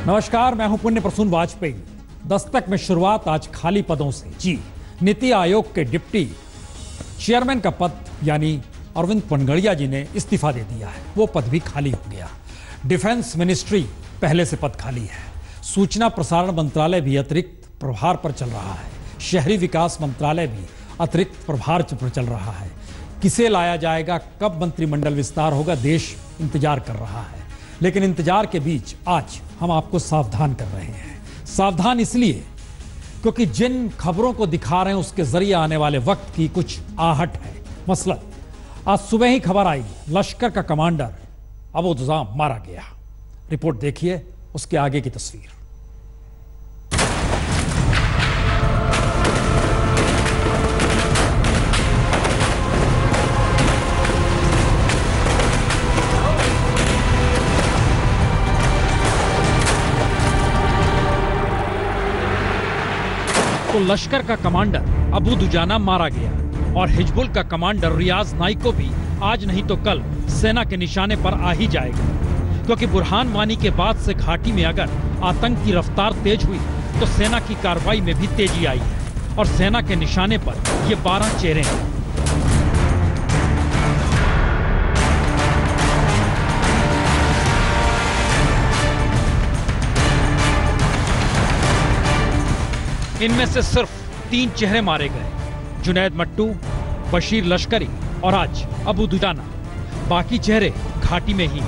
नमस्कार, मैं हूं पुण्य प्रसून वाजपेयी। दस्तक में शुरुआत आज खाली पदों से। जी, नीति आयोग के डिप्टी चेयरमैन का पद यानी अरविंद पनगड़िया जी ने इस्तीफा दे दिया है, वो पद भी खाली हो गया। डिफेंस मिनिस्ट्री पहले से पद खाली है। सूचना प्रसारण मंत्रालय भी अतिरिक्त प्रभार पर चल रहा है। शहरी विकास मंत्रालय भी अतिरिक्त प्रभार पर चल रहा है। किसे लाया जाएगा, कब मंत्रिमंडल विस्तार होगा, देश इंतजार कर रहा है। लेकिन इंतजार के बीच आज हम आपको सावधान कर रहे हैं। सावधान इसलिए क्योंकि जिन खबरों को दिखा रहे हैं उसके जरिए आने वाले वक्त की कुछ आहट है। मसलन आज सुबह ही खबर आई, लश्कर का कमांडर अबू दुजाना मारा गया। रिपोर्ट देखिए, उसके आगे की तस्वीर। तो लश्कर का कमांडर अबू दुजाना मारा गया और हिजबुल का कमांडर रियाज नाइक को भी आज नहीं तो कल सेना के निशाने पर आ ही जाएगा। क्योंकि बुरहान वानी के बाद से घाटी में अगर आतंक की रफ्तार तेज हुई तो सेना की कार्रवाई में भी तेजी आई है और सेना के निशाने पर ये 12 चेहरे हैं। इनमें से सिर्फ 3 चेहरे मारे गए, जुनैद मट्टू, बशीर लश्करी और आज अबू दुजाना। बाकी चेहरे घाटी में ही,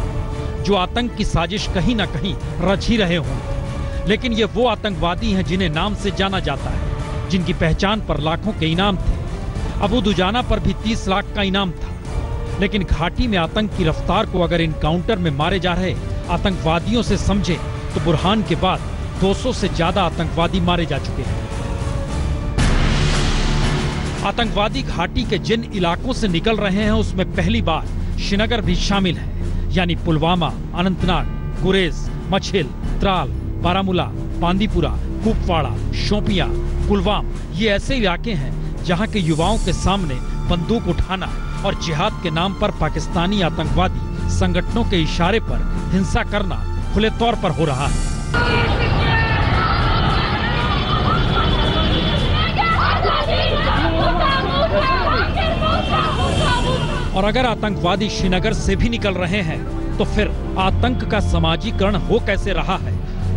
जो आतंक की साजिश कहीं ना कहीं रच ही रहे होंगे। लेकिन ये वो आतंकवादी हैं जिन्हें नाम से जाना जाता है, जिनकी पहचान पर लाखों के इनाम थे। अबू दुजाना पर भी 30 लाख का इनाम था। लेकिन घाटी में आतंक की रफ्तार को अगर इनकाउंटर में मारे जा रहे आतंकवादियों से समझे तो बुरहान के बाद 200 से ज्यादा आतंकवादी मारे जा चुके हैं। आतंकवादी घाटी के जिन इलाकों से निकल रहे हैं उसमें पहली बार श्रीनगर भी शामिल है, यानी पुलवामा, अनंतनाग, गुरेज, मछिल, त्राल, बारामूला, बांदीपुरा, कुपवाड़ा, शोपियां, कुलगाम। ये ऐसे इलाके हैं जहां के युवाओं के सामने बंदूक उठाना और जिहाद के नाम पर पाकिस्तानी आतंकवादी संगठनों के इशारे पर हिंसा करना खुले तौर पर हो रहा है। और अगर आतंकवादी श्रीनगर से भी निकल रहे हैं तो फिर आतंक का समाजीकरण हो कैसे रहा है,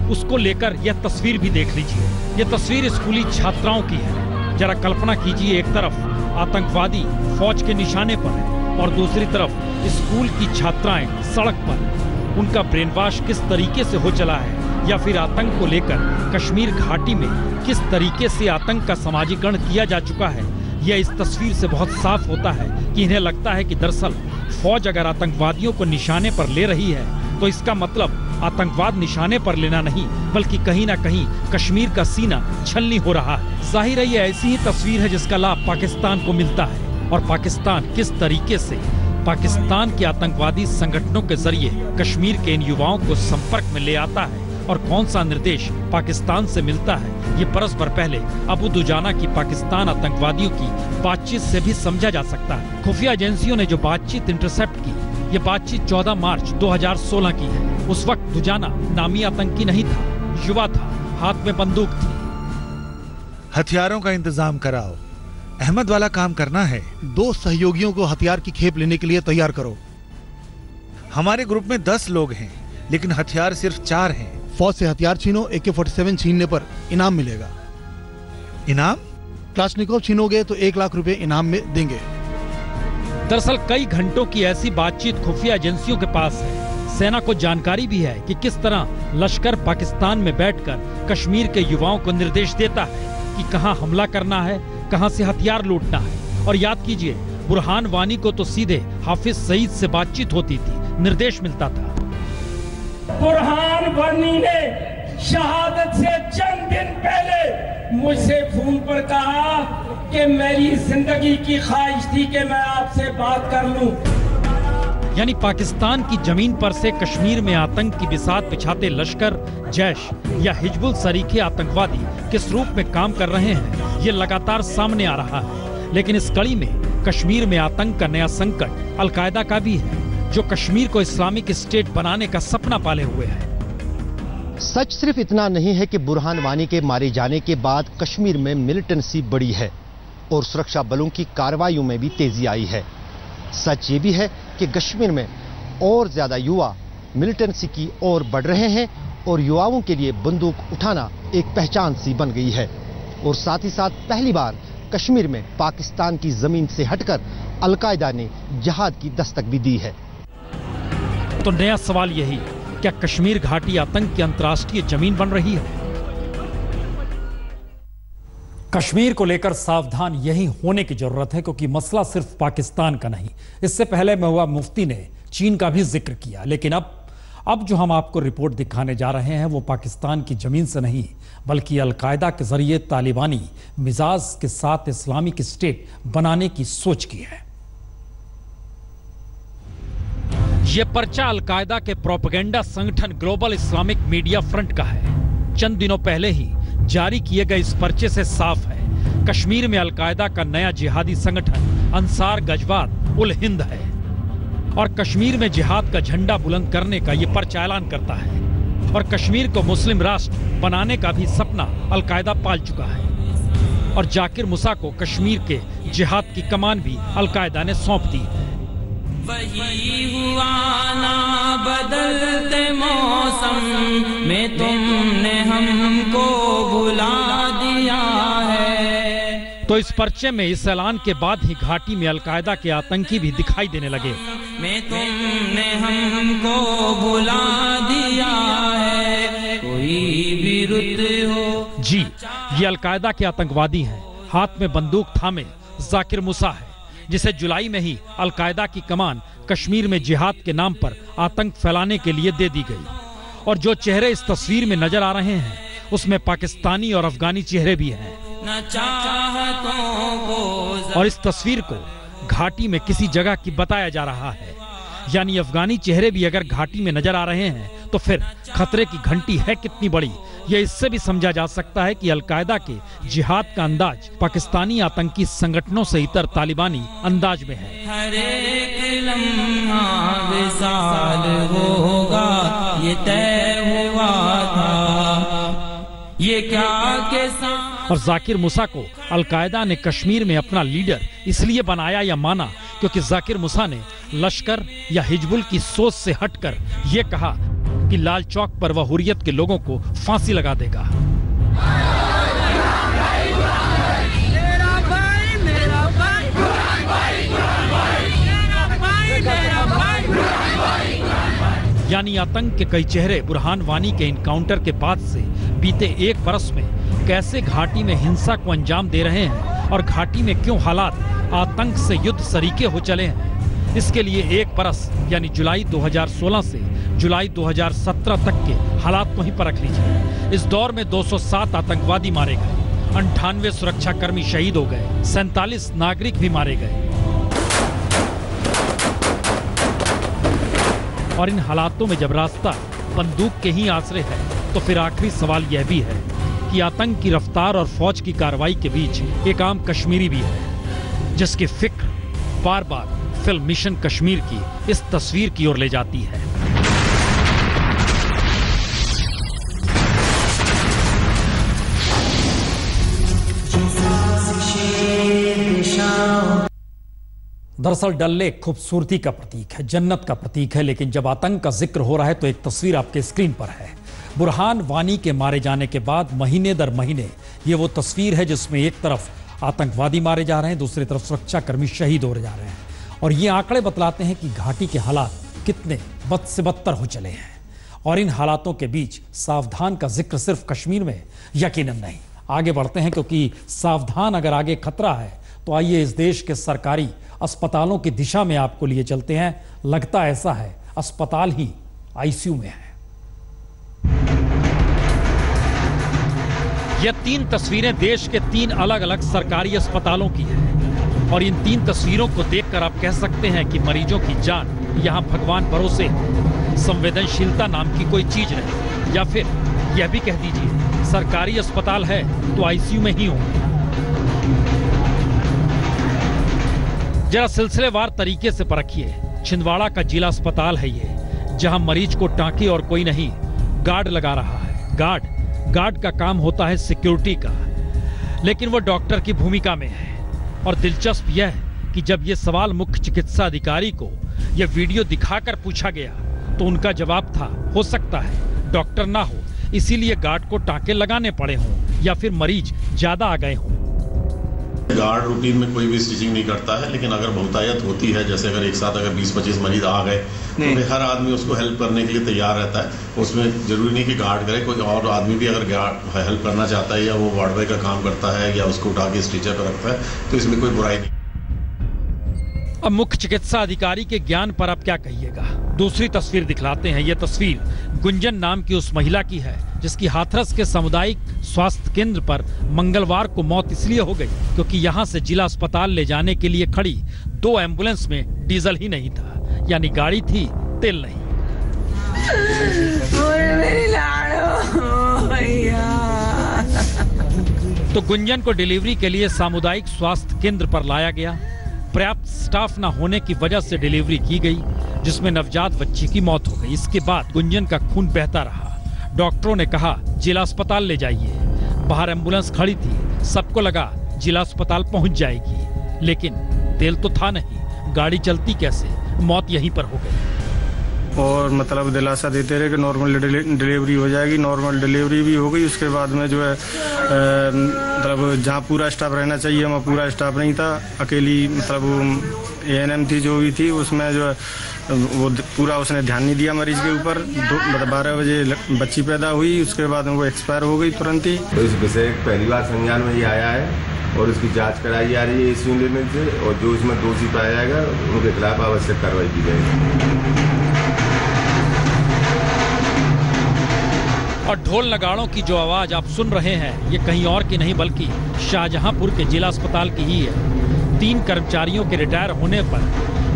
उसको लेकर यह तस्वीर भी देख लीजिए। यह तस्वीर स्कूली छात्राओं की है। जरा कल्पना कीजिए, एक तरफ आतंकवादी फौज के निशाने पर है और दूसरी तरफ स्कूल की छात्राएं सड़क पर। उनका ब्रेन वॉश किस तरीके से हो चला है, या फिर आतंक को लेकर कश्मीर घाटी में किस तरीके से आतंक का समाजीकरण किया जा चुका है, यह इस तस्वीर से बहुत साफ होता है कि इन्हें लगता है कि दरअसल फौज अगर आतंकवादियों को निशाने पर ले रही है तो इसका मतलब आतंकवाद निशाने पर लेना नहीं, बल्कि कहीं ना कहीं कश्मीर का सीना छलनी हो रहा है। जाहिर है ये ऐसी ही तस्वीर है जिसका लाभ पाकिस्तान को मिलता है और पाकिस्तान किस तरीके से पाकिस्तान के आतंकवादी संगठनों के जरिए कश्मीर के इन युवाओं को संपर्क में ले आता है और कौन सा निर्देश पाकिस्तान से मिलता है, ये बरस भर पहले अबू दुजाना की पाकिस्तान आतंकवादियों की बातचीत से भी समझा जा सकता है। खुफिया एजेंसियों ने जो बातचीत इंटरसेप्ट की, ये बातचीत 14 मार्च 2016 की है। उस वक्त दुजाना नामी आतंकी नहीं था, युवा था, हाथ में बंदूक थी। हथियारों का इंतजाम कराओ, अहमद वाला काम करना है। 2 सहयोगियों को हथियार की खेप लेने के लिए तैयार करो। हमारे ग्रुप में 10 लोग हैं, लेकिन हथियार सिर्फ 4 हैं। फौज से हथियार छीनो, AK-47 छीनने पर इनाम मिलेगा। इनाम? क्लाशनिकोव छीनोगे तो 1 लाख रुपए इनाम में देंगे। दरअसल कई घंटों की ऐसी बातचीत खुफिया एजेंसियों के पास है। सेना को जानकारी भी है कि किस तरह लश्कर पाकिस्तान में बैठकर कश्मीर के युवाओं को निर्देश देता है कि कहां हमला करना है, कहां से हथियार लूटना है। और याद कीजिए, बुरहान वानी को तो सीधे हाफिज सईद से बातचीत होती थी, निर्देश मिलता था। बुरहान वानी ने शहादत से चंद दिन पहले मुझसे फोन पर कहा कि मेरी जिंदगी की ख्वाहिश थी कि मैं आपसे बात कर लूं। यानी पाकिस्तान की जमीन पर से कश्मीर में आतंक की बिसात बिछाते लश्कर, जैश या हिजबुल सरीखे आतंकवादी किस रूप में काम कर रहे हैं, ये लगातार सामने आ रहा है। लेकिन इस कड़ी में कश्मीर में आतंक का नया संकट अलकायदा का भी है, जो कश्मीर को इस्लामिक स्टेट बनाने का सपना पाले हुए है। सच सिर्फ इतना नहीं है कि बुरहान वानी के मारे जाने के बाद कश्मीर में मिलिटेंसी बढ़ी है और सुरक्षा बलों की कार्रवाइयों में भी तेजी आई है। सच ये भी है कि कश्मीर में और ज्यादा युवा मिलिटेंसी की ओर बढ़ रहे हैं और युवाओं के लिए बंदूक उठाना एक पहचान सी बन गई है। और साथ ही साथ पहली बार कश्मीर में पाकिस्तान की जमीन से हटकर अलकायदा ने जिहाद की दस्तक भी दी है। तो नया सवाल यही, क्या कश्मीर घाटी आतंक की अंतर्राष्ट्रीय जमीन बन रही है? कश्मीर को लेकर सावधान यही होने की जरूरत है, क्योंकि मसला सिर्फ पाकिस्तान का नहीं। इससे पहले महबूबा मुफ्ती ने चीन का भी जिक्र किया, लेकिन अब जो हम आपको रिपोर्ट दिखाने जा रहे हैं वो पाकिस्तान की जमीन से नहीं, बल्कि अलकायदा के जरिए तालिबानी मिजाज के साथ इस्लामिक स्टेट बनाने की सोच की है। यह पर्चा अलकायदा के प्रोपेगेंडा संगठन ग्लोबल इस्लामिक मीडिया फ्रंट का है। चंद दिनों पहले ही जारी किए गए इस पर्चे से साफ है, कश्मीर में अलकायदा का नया जिहादी संगठन अंसार गजवात उल हिंद है और कश्मीर में जिहाद का झंडा बुलंद करने का यह पर्चा ऐलान करता है। और कश्मीर को मुस्लिम राष्ट्र बनाने का भी सपना अलकायदा पाल चुका है और जाकिर मूसा को कश्मीर के जिहाद की कमान भी अलकायदा ने सौंप दी है। वही हुआ ना बदलते मौसम में तुमने हमको भुला दिया है। तो इस पर्चे में इस ऐलान के बाद ही घाटी में अलकायदा के आतंकी भी दिखाई देने लगे। में तुमने हमको भुला दिया है, कोई भी रुत हो। जी, ये अलकायदा के आतंकवादी हैं। हाथ में बंदूक थामे जाकिर मूसा है, जिसे जुलाई में ही अलकायदा की कमान कश्मीर में जिहाद के नाम पर आतंक फैलाने के लिए दे दी गई। और जो चेहरे इस तस्वीर में नजर आ रहे हैं उसमें पाकिस्तानी और अफगानी चेहरे भी हैं। और इस तस्वीर को घाटी में किसी जगह की बताया जा रहा है, यानी अफगानी चेहरे भी अगर घाटी में नजर आ रहे हैं तो फिर खतरे की घंटी है कितनी बड़ी। यह इससे भी समझा जा सकता है कि अलकायदा के जिहाद का अंदाज पाकिस्तानी आतंकी संगठनों से इतर तालिबानी अंदाज में है। हर एक लम्हा विसाल होगा, ये तय हुआ था, ये क्या के साथ। और जाकिर मूसा को अलकायदा ने कश्मीर में अपना लीडर इसलिए बनाया या माना क्योंकि जाकिर मूसा ने लश्कर या हिजबुल की सोच से हटकर यह कहा कि लाल चौक पर वह हुर्रियत के लोगों को फांसी लगा देगा। यानी आतंक के कई चेहरे बुरहान वानी के इनकाउंटर के बाद से बीते एक बरस में कैसे घाटी में हिंसा को अंजाम दे रहे हैं और घाटी में क्यों हालात आतंक से युद्ध सरीके हो चले हैं। इसके लिए एक बरस यानी जुलाई 2016 से जुलाई 2017 तक के हालात को ही परख लीजिए। इस दौर में 207 आतंकवादी मारे गए, 98 सुरक्षाकर्मी शहीद हो गए, 47 नागरिक भी मारे गए। और इन हालातों में जब रास्ता बंदूक के ही आसरे है तो फिर आखिरी सवाल यह भी है कि आतंक की रफ्तार और फौज की कार्रवाई के बीच एक आम कश्मीरी भी है, जिसकी फिक्र बार बार फिल्म मिशन कश्मीर की इस तस्वीर की ओर ले जाती है। दरअसल डल लेक खूबसूरती का प्रतीक है, जन्नत का प्रतीक है, लेकिन जब आतंक का जिक्र हो रहा है तो एक तस्वीर आपके स्क्रीन पर है। बुरहान वानी के मारे जाने के बाद महीने दर महीने ये वो तस्वीर है जिसमें एक तरफ आतंकवादी मारे जा रहे हैं, दूसरी तरफ सुरक्षाकर्मी शहीद हो जा रहे हैं। और ये आंकड़े बतलाते हैं कि घाटी के हालात कितने बद से बदतर हो चले हैं। और इन हालातों के बीच सावधान का जिक्र सिर्फ कश्मीर में यकीनन नहीं। आगे बढ़ते हैं, क्योंकि सावधान अगर आगे खतरा है तो आइए इस देश के सरकारी अस्पतालों की दिशा में आपको लिए चलते हैं। लगता ऐसा है अस्पताल ही आईसीयू में है। यह 3 तस्वीरें देश के 3 अलग अलग सरकारी अस्पतालों की हैं और इन 3 तस्वीरों को देखकर आप कह सकते हैं कि मरीजों की जान यहां भगवान भरोसे, संवेदनशीलता नाम की कोई चीज नहीं, या फिर यह भी कह दीजिए सरकारी अस्पताल है तो आईसीयू में ही होंगे। जरा सिलसिलेवार तरीके से परखिए। छिंदवाड़ा का जिला अस्पताल है ये, जहां मरीज को टांके और कोई नहीं गार्ड लगा रहा है। गार्ड का काम होता है सिक्योरिटी का, लेकिन वो डॉक्टर की भूमिका में है। और दिलचस्प यह है कि जब ये सवाल मुख्य चिकित्सा अधिकारी को यह वीडियो दिखाकर पूछा गया तो उनका जवाब था, हो सकता है डॉक्टर ना हो, इसीलिए गार्ड को टांके लगाने पड़े हों या फिर मरीज ज्यादा आ गए हों। गार्ड रूटीन में कोई भी स्टिचिंग नहीं करता है, लेकिन अगर बहुतायत होती है, जैसे अगर एक साथ अगर 20-25 मरीज आ गए तो हर आदमी उसको हेल्प करने के लिए तैयार रहता है। उसमें जरूरी नहीं कि गार्ड करे, कोई और आदमी भी अगर हेल्प करना चाहता है या वो वार्ड बॉय का काम करता है या उसको उठा के स्ट्रेचर पर रखता है तो इसमें कोई बुराई नहीं। अब मुख्य चिकित्सा अधिकारी के ज्ञान पर आप क्या कहिएगा। दूसरी तस्वीर दिखलाते हैं। यह तस्वीर गुंजन नाम की उस महिला की है जिसकी हाथरस के सामुदायिक स्वास्थ्य केंद्र पर मंगलवार को मौत इसलिए हो गई क्योंकि यहां से जिला अस्पताल ले जाने के लिए खड़ी 2 एम्बुलेंस में डीजल ही नहीं था, यानी गाड़ी थी, तेल नहीं। तो गुंजन को डिलीवरी के लिए सामुदायिक स्वास्थ्य केंद्र पर लाया गया। पर्याप्त स्टाफ न होने की वजह से डिलीवरी की गई, जिसमें नवजात बच्ची की मौत हो गई। इसके बाद गुंजन का खून बहता रहा। डॉक्टरों ने कहा जिला अस्पताल ले जाइए। बाहर एम्बुलेंस खड़ी थी, सबको लगा जिला अस्पताल पहुंच जाएगी, लेकिन तेल तो था नहीं, गाड़ी चलती कैसे, मौत यहीं पर हो गई। और मतलब दिलासा देते रहे कि नॉर्मल डिलीवरी हो जाएगी। नॉर्मल डिलीवरी भी हो गई। उसके बाद में जो है मतलब जहाँ पूरा स्टाफ रहना चाहिए वहाँ पूरा स्टाफ नहीं था। अकेली मतलब ANM थी जो भी थी, उसमें जो है वो पूरा उसने ध्यान नहीं दिया मरीज के ऊपर। 12 बजे बच्ची पैदा हुई, उसके बाद वो एक्सपायर हो गई तुरंत ही। तो इस विषय पहली बार संज्ञान में ये आया है और इसकी जांच कराई जा रही है इस यूनिट से, और जो इसमें दोषी पाया जाएगा उनके खिलाफ आवश्यक कार्रवाई की जाएगी। और ढोल नगाड़ों की जो आवाज आप सुन रहे हैं ये कहीं और की नहीं बल्कि शाहजहांपुर के जिला अस्पताल की ही है। 3 कर्मचारियों के रिटायर होने पर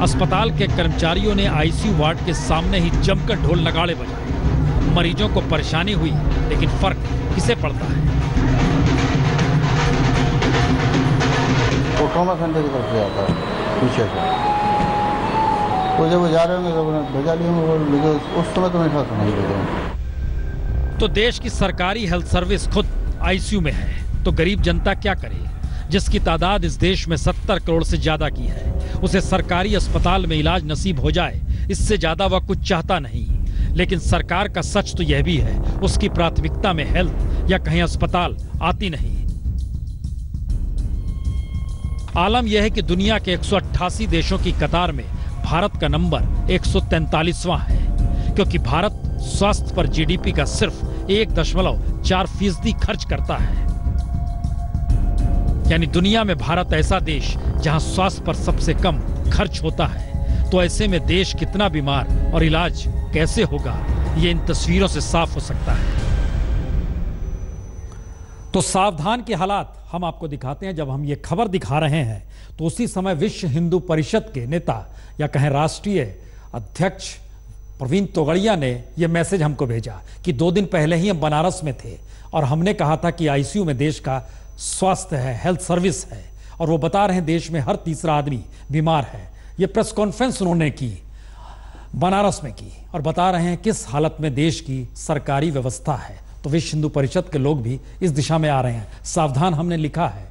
अस्पताल के कर्मचारियों ने ICU वार्ड के सामने ही जमकर ढोल नगाड़े बजाए। मरीजों को परेशानी हुई, लेकिन फर्क किसे पड़ता है। वो ट्रॉमा सेंटर की तरफ से आता है पीछे से, वो जब वो जा रहे होंगे तो भेजा लिए होंगे, उस समय तो मेरे ख्याल से नहीं भेजे। तो देश की सरकारी हेल्थ सर्विस खुद ICU में है, तो गरीब जनता क्या करे, जिसकी तादाद इस देश में 70 करोड़ से ज्यादा की है। उसे सरकारी अस्पताल में इलाज नसीब हो जाए, इससे ज्यादा वह कुछ चाहता नहीं। लेकिन सरकार का सच तो यह भी है, उसकी प्राथमिकता में हेल्थ या कहीं अस्पताल आती नहीं। आलम यह है कि दुनिया के 188 देशों की कतार में भारत का नंबर 143वां है, क्योंकि भारत स्वास्थ्य पर GDP का सिर्फ 1.4% खर्च करता है। यानी दुनिया में भारत ऐसा देश जहां स्वास्थ्य पर सबसे कम खर्च होता है। तो ऐसे में देश कितना बीमार और इलाज कैसे होगा, ये इन तस्वीरों से साफ हो सकता है। तो सावधान के हालात हम आपको दिखाते हैं। जब हम ये खबर दिखा रहे हैं तो उसी समय विश्व हिंदू परिषद के नेता या कहें राष्ट्रीय अध्यक्ष प्रवीण तोगड़िया ने यह मैसेज हमको भेजा कि 2 दिन पहले ही हम बनारस में थे और हमने कहा था कि ICU में देश का स्वास्थ्य है, हेल्थ सर्विस है, और वो बता रहे हैं देश में हर तीसरा आदमी बीमार है। ये प्रेस कॉन्फ्रेंस उन्होंने की, बनारस में की, और बता रहे हैं किस हालत में देश की सरकारी व्यवस्था है। तो विश्व हिंदू परिषद के लोग भी इस दिशा में आ रहे हैं। सावधान हमने लिखा है,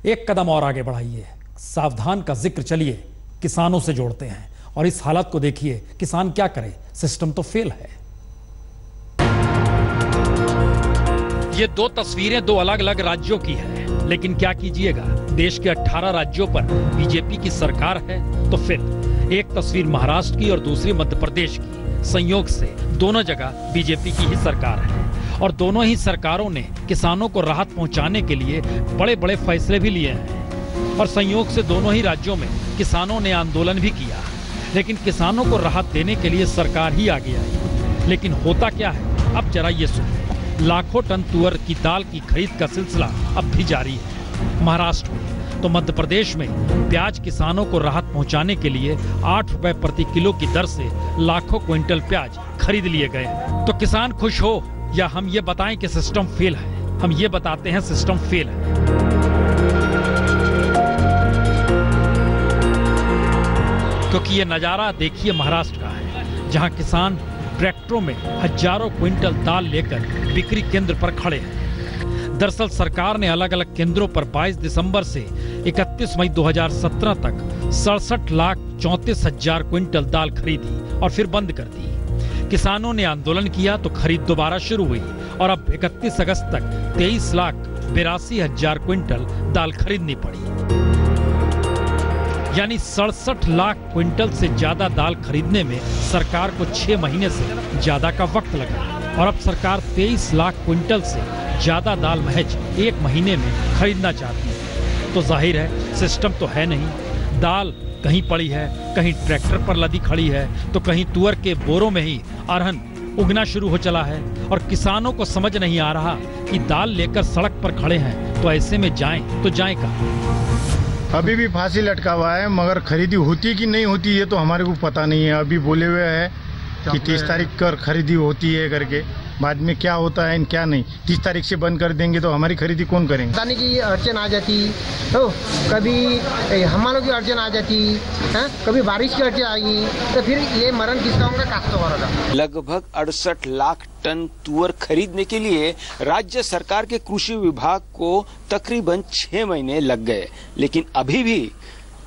एक कदम और आगे बढ़ाइए। सावधान का जिक्र चलिए किसानों से जोड़ते हैं, और इस हालत को देखिए, किसान क्या करे, सिस्टम तो फेल है। ये 2 तस्वीरें 2 अलग अलग राज्यों की है, लेकिन क्या कीजिएगा, देश के 18 राज्यों पर बीजेपी की सरकार है, तो फिर एक तस्वीर महाराष्ट्र की और दूसरी मध्य प्रदेश की। संयोग से दोनों जगह बीजेपी की ही सरकार है, और दोनों ही सरकारों ने किसानों को राहत पहुंचाने के लिए बड़े बड़े फैसले भी लिए हैं। और संयोग से दोनों ही राज्यों में किसानों ने आंदोलन भी किया, लेकिन किसानों को राहत देने के लिए सरकार ही आगे आई। लेकिन होता क्या है, अब जरा ये सुनिए। लाखों टन तुअर की दाल की खरीद का सिलसिला अब भी जारी है महाराष्ट्र में। तो मध्य प्रदेश में प्याज किसानों को राहत पहुंचाने के लिए 8 रुपए प्रति किलो की दर से लाखों क्विंटल प्याज खरीद लिए गए। तो किसान खुश हो या हम ये बताएं कि सिस्टम फेल है? हम ये बताते हैं सिस्टम फेल है। क्योंकि ये नजारा देखिए महाराष्ट्र का है, जहां किसान ट्रैक्टरों में हजारों क्विंटल दाल लेकर बिक्री केंद्र पर खड़े हैं। दरअसल सरकार ने अलग अलग केंद्रों पर 22 दिसंबर से 31 मई 2017 तक 67,34,000 क्विंटल दाल खरीदी और फिर बंद कर दी। किसानों ने आंदोलन किया तो खरीद दोबारा शुरू हुई और अब 31 अगस्त तक 23,82,000 क्विंटल दाल खरीदनी पड़ी। यानी 67 लाख क्विंटल से ज्यादा दाल खरीदने में सरकार को 6 महीने से ज्यादा का वक्त लगा और अब सरकार 23 लाख क्विंटल से ज्यादा दाल महज 1 महीने में खरीदना चाहती है। तो जाहिर है सिस्टम तो है नहीं। दाल कहीं पड़ी है, कहीं ट्रैक्टर पर लदी खड़ी है, तो कहीं तुअर के बोरों में ही अरहन उगना शुरू हो चला है और किसानों को समझ नहीं आ रहा कि दाल लेकर सड़क पर खड़े हैं तो ऐसे में जाएं तो जाएं कहां। अभी भी फांसी लटका हुआ है, मगर खरीदी होती कि नहीं होती ये तो हमारे को पता नहीं है। अभी बोले हुए है कि 30 तारीख कर खरीदी होती है करके, बाद में क्या होता है क्या नहीं। 30 तारीख से बंद कर देंगे तो हमारी खरीदी कौन करेंगे। दाने की अड़चन आ जाती तो कभी हमालों की अड़चन आ जाती है, कभी बारिश की अड़चन आएगी तो फिर ये मरण किसका होगा, काश्तकारों का। लगभग 68 लाख टन तुअर खरीदने के लिए राज्य सरकार के कृषि विभाग को तकरीबन 6 महीने लग गए, लेकिन अभी भी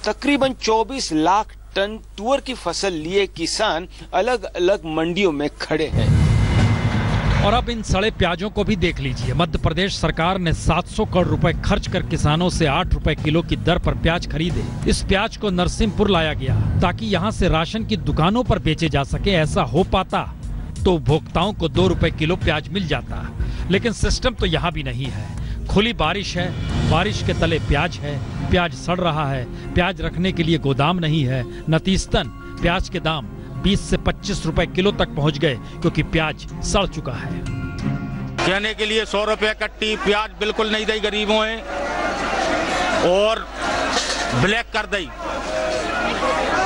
तकरीबन 24 लाख टन तुअर की फसल लिए किसान अलग अलग मंडियों में खड़े हैं। और अब इन सड़े प्याजों को भी देख लीजिए। मध्य प्रदेश सरकार ने 700 करोड़ रुपए खर्च कर किसानों से 8 रुपए किलो की दर पर प्याज खरीदे। इस प्याज को नरसिंहपुर लाया गया ताकि यहाँ से राशन की दुकानों पर बेचे जा सके। ऐसा हो पाता तो उपभोक्ताओं को 2 रुपए किलो प्याज मिल जाता, लेकिन सिस्टम तो यहाँ भी नहीं है। खुली बारिश है, बारिश के तले प्याज है, प्याज सड़ रहा है, प्याज रखने के लिए गोदाम नहीं है। नतीजतन प्याज के दाम 20 से 25 रुपए किलो तक पहुंच गए क्योंकि प्याज सड़ चुका है। कहने के लिए 100 रुपए कट्टी प्याज बिल्कुल नहीं दी गरीबों है और ब्लैक कर दी,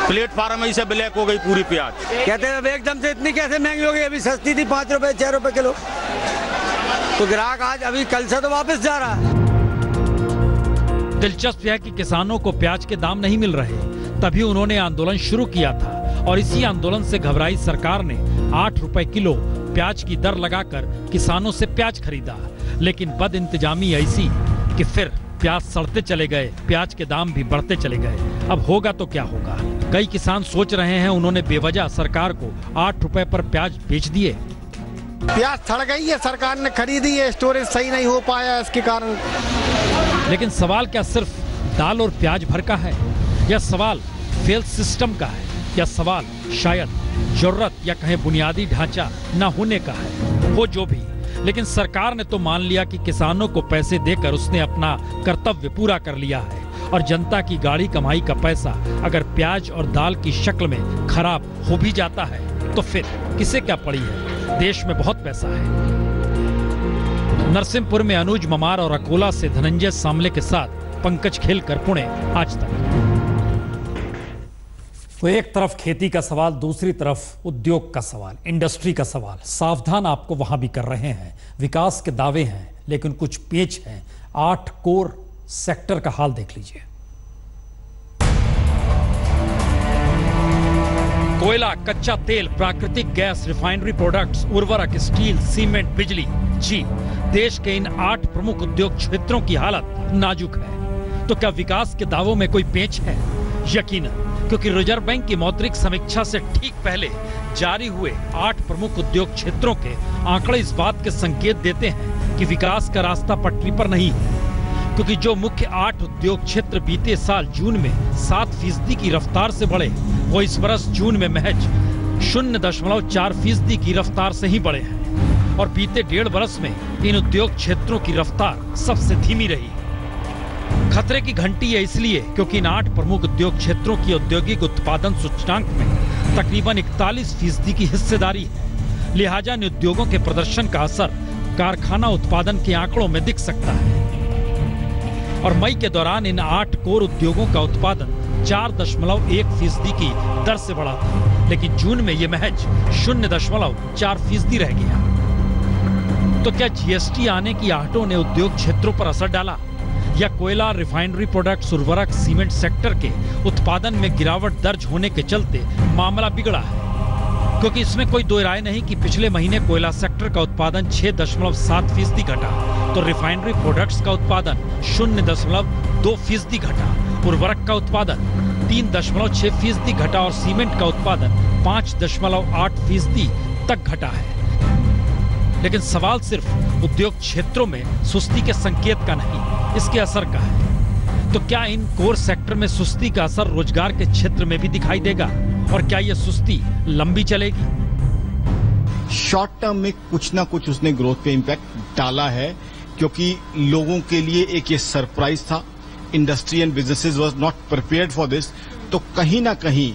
प्लेटफार्म ही से ब्लैक हो गई पूरी प्याज। कहते हैं एकदम से इतनी कैसे महंगी हो गई, अभी सस्ती थी 5 रुपए 6 रुपए किलो, तो ग्राहक आज अभी कल से तो वापस जा रहा है। दिलचस्प है कि किसानों को प्याज के दाम नहीं मिल रहे, तभी उन्होंने आंदोलन शुरू किया था और इसी आंदोलन से घबराई सरकार ने 8 रुपए किलो प्याज की दर लगाकर किसानों से प्याज खरीदा। लेकिन बदइंतजामी ऐसी कि फिर प्याज सड़ते चले गए, प्याज के दाम भी बढ़ते चले गए। अब होगा तो क्या होगा। कई किसान सोच रहे हैं उन्होंने बेवजह सरकार को 8 रुपए पर प्याज बेच दिए। प्याज सड़ गई है, सरकार ने खरीदी है, स्टोरेज सही नहीं हो पाया इसके कारण। लेकिन सवाल क्या सिर्फ दाल और प्याज भर का है, या सवाल फेल सिस्टम का है, या सवाल शायद जरूरत या कहें बुनियादी ढांचा न होने का है। वो जो भी, लेकिन सरकार ने तो मान लिया कि किसानों को पैसे देकर उसने अपना कर्तव्य पूरा कर लिया है और जनता की गाड़ी कमाई का पैसा अगर प्याज और दाल की शक्ल में खराब हो भी जाता है तो फिर किसे क्या पड़ी है। देश में बहुत पैसा है। नरसिंहपुर में अनुज ममार और अकोला से धनंजय सामले के साथ पंकज खेलकर, पुणे, आज तक। तो एक तरफ खेती का सवाल, दूसरी तरफ उद्योग का सवाल, इंडस्ट्री का सवाल। सावधान आपको वहां भी कर रहे हैं। विकास के दावे हैं लेकिन कुछ पेच हैं। 8 कोर सेक्टर का हाल देख लीजिए। कोयला, कच्चा तेल, प्राकृतिक गैस, रिफाइनरी प्रोडक्ट्स, उर्वरक, स्टील, सीमेंट, बिजली। जी, देश के इन 8 प्रमुख उद्योग क्षेत्रों की हालत नाजुक है। तो क्या विकास के दावों में कोई पेच है? यकीनन, क्योंकि रिजर्व बैंक की मौद्रिक समीक्षा से ठीक पहले जारी हुए 8 प्रमुख उद्योग क्षेत्रों के आंकड़े इस बात के संकेत देते हैं कि विकास का रास्ता पटरी पर नहीं है। क्योंकि जो मुख्य 8 उद्योग क्षेत्र बीते साल जून में 7% की रफ्तार से बढ़े, वो इस वर्ष जून में महज 0.4% की रफ्तार से ही बढ़े हैं। और बीते 1.5 वर्ष में इन उद्योग क्षेत्रों की रफ्तार सबसे धीमी रही है। खतरे की घंटी है इसलिए क्योंकि इन 8 प्रमुख उद्योग क्षेत्रों की औद्योगिक उत्पादन सूचकांक में तकरीबन 41% की हिस्सेदारी है। लिहाजा इन उद्योगों के प्रदर्शन का असर कारखाना उत्पादन के आंकड़ों में दिख सकता है। और मई के दौरान इन 8 कोर उद्योगों का उत्पादन 4.1% की दर से बढ़ा था, लेकिन जून में ये महज 0.4% रह गया। तो क्या जीएसटी आने की आहटों ने उद्योग क्षेत्रों पर असर डाला, या कोयला, रिफाइनरी प्रोडक्ट्स, उर्वरक, सीमेंट सेक्टर के उत्पादन में गिरावट दर्ज होने के चलते मामला बिगड़ा है? क्योंकि इसमें कोई दो राय नहीं कि पिछले महीने कोयला सेक्टर का उत्पादन 6.7% घटा, तो रिफाइनरी प्रोडक्ट्स का उत्पादन 0.2% घटा, उर्वरक का उत्पादन 3.6% घटा और सीमेंट का उत्पादन 5.8% तक घटा है। लेकिन सवाल सिर्फ उद्योग क्षेत्रों में सुस्ती के संकेत का नहीं, इसके असर का है। तो क्या इन कोर सेक्टर में सुस्ती का असर रोजगार के क्षेत्र में भी दिखाई देगा, और क्या यह सुस्ती लंबी चलेगी? शॉर्ट टर्म में कुछ ना कुछ उसने ग्रोथ पे इंपैक्ट डाला है, क्योंकि लोगों के लिए एक ये सरप्राइज था। Industry and businesses was not prepared for this, तो कहीं ना कहीं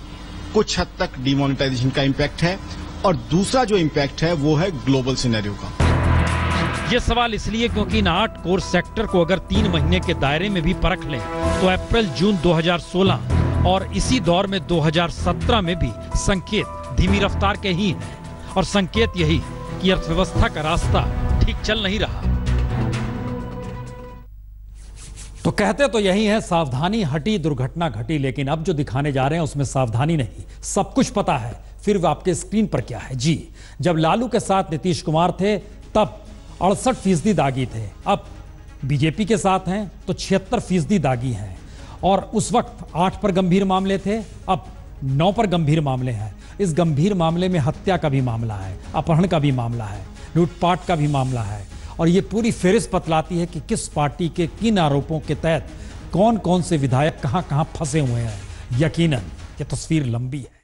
कुछ हद तक डिमोनेटाइजेशन का इंपैक्ट है। और दूसरा जो इंपैक्ट है वो है ग्लोबल सिनेरियो का। यह सवाल इसलिए क्योंकि इन 8 कोर सेक्टर को अगर 3 महीने के दायरे में भी परख लें तो अप्रैल जून 2016 और इसी दौर में 2017 में भी संकेत धीमी रफ्तार के ही हैं, और संकेत यही कि अर्थव्यवस्था का रास्ता ठीक चल नहीं रहा। तो कहते तो यही है, सावधानी हटी दुर्घटना घटी। लेकिन अब जो दिखाने जा रहे हैं उसमें सावधानी नहीं, सब कुछ पता है। फिर आपके स्क्रीन पर क्या है जी, जब लालू के साथ नीतीश कुमार थे तब 68% दागी थे, अब बीजेपी के साथ हैं तो 76% दागी हैं। और उस वक्त 8 पर गंभीर मामले थे, अब 9 पर गंभीर मामले हैं। इस गंभीर मामले में हत्या का भी मामला है, अपहरण का भी मामला है, लूटपाट का भी मामला है। और ये पूरी फेहरिस्त बतलाती है कि किस पार्टी के किन आरोपों के तहत कौन कौन से विधायक कहां कहां फंसे हुए हैं। यकीनन ये तस्वीर लंबी है।